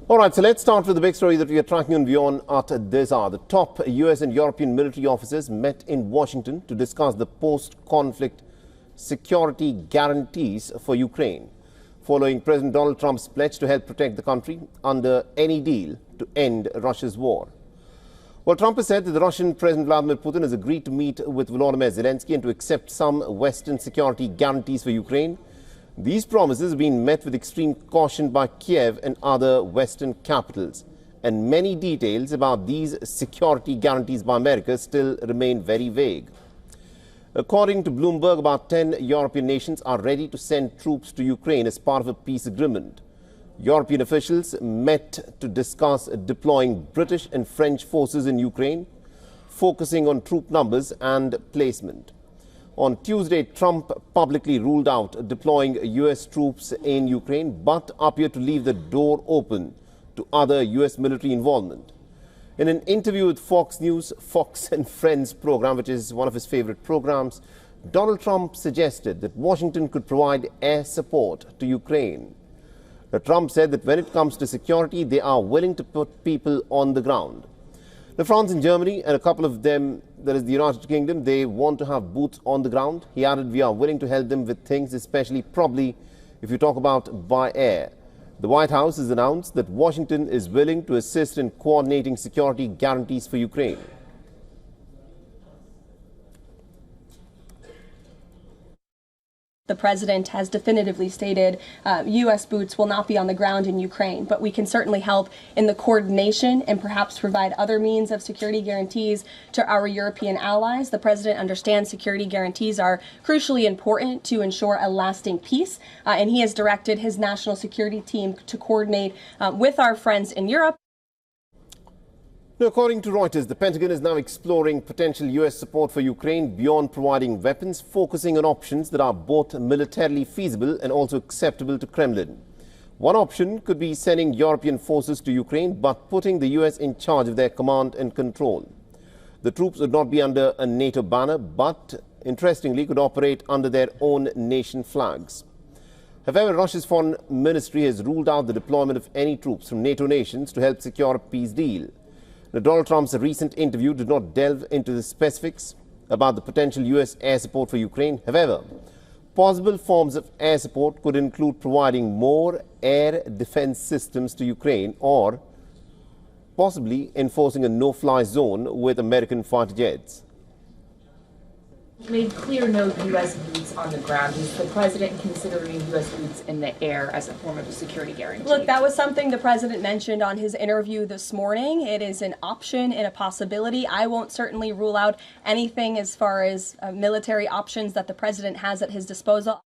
All right, so let's start with the big story that we are tracking on WION at this hour. The top US and European military officers met in Washington to discuss the post-conflict security guarantees for Ukraine, following President Donald Trump's pledge to help protect the country under any deal to end Russia's war. Well, Trump has said that the Russian President Vladimir Putin has agreed to meet with Volodymyr Zelensky and to accept some Western security guarantees for Ukraine. These promises have been met with extreme caution by Kiev and other Western capitals, and many details about these security guarantees by America still remain very vague. According to Bloomberg, about 10 European nations are ready to send troops to Ukraine as part of a peace agreement. European officials met to discuss deploying British and French forces in Ukraine, focusing on troop numbers and placement. On Tuesday, Trump publicly ruled out deploying US troops in Ukraine, but appeared to leave the door open to other US military involvement. In an interview with Fox News' Fox and Friends program, which is one of his favorite programs, Donald Trump suggested that Washington could provide air support to Ukraine. Trump said that when it comes to security, they are willing to put people on the ground. Now, France and Germany, and a couple of them, that is the United Kingdom, they want to have boots on the ground. He added, we are willing to help them with things, especially probably if you talk about by air. The White House has announced that Washington is willing to assist in coordinating security guarantees for Ukraine. The president has definitively stated U.S. boots will not be on the ground in Ukraine, but we can certainly help in the coordination and perhaps provide other means of security guarantees to our European allies. The president understands security guarantees are crucially important to ensure a lasting peace, and he has directed his national security team to coordinate with our friends in Europe. Now, according to Reuters, the Pentagon is now exploring potential U.S. support for Ukraine beyond providing weapons, focusing on options that are both militarily feasible and also acceptable to Kremlin. One option could be sending European forces to Ukraine, but putting the U.S. in charge of their command and control. The troops would not be under a NATO banner, but, interestingly, could operate under their own nation flags. However, Russia's foreign ministry has ruled out the deployment of any troops from NATO nations to help secure a peace deal. Now, Donald Trump's recent interview did not delve into the specifics about the potential U.S. air support for Ukraine. However, possible forms of air support could include providing more air defense systems to Ukraine or possibly enforcing a no-fly zone with American fighter jets. Made clear no U.S. boots on the ground. Is the president considering U.S. boots in the air as a form of a security guarantee? Look, that was something the president mentioned on his interview this morning. It is an option and a possibility. I won't certainly rule out anything as far as military options that the president has at his disposal.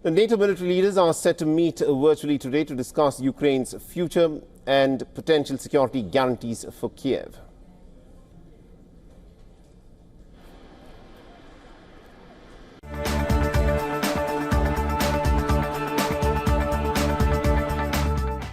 The NATO military leaders are set to meet virtually today to discuss Ukraine's future and potential security guarantees for Kiev.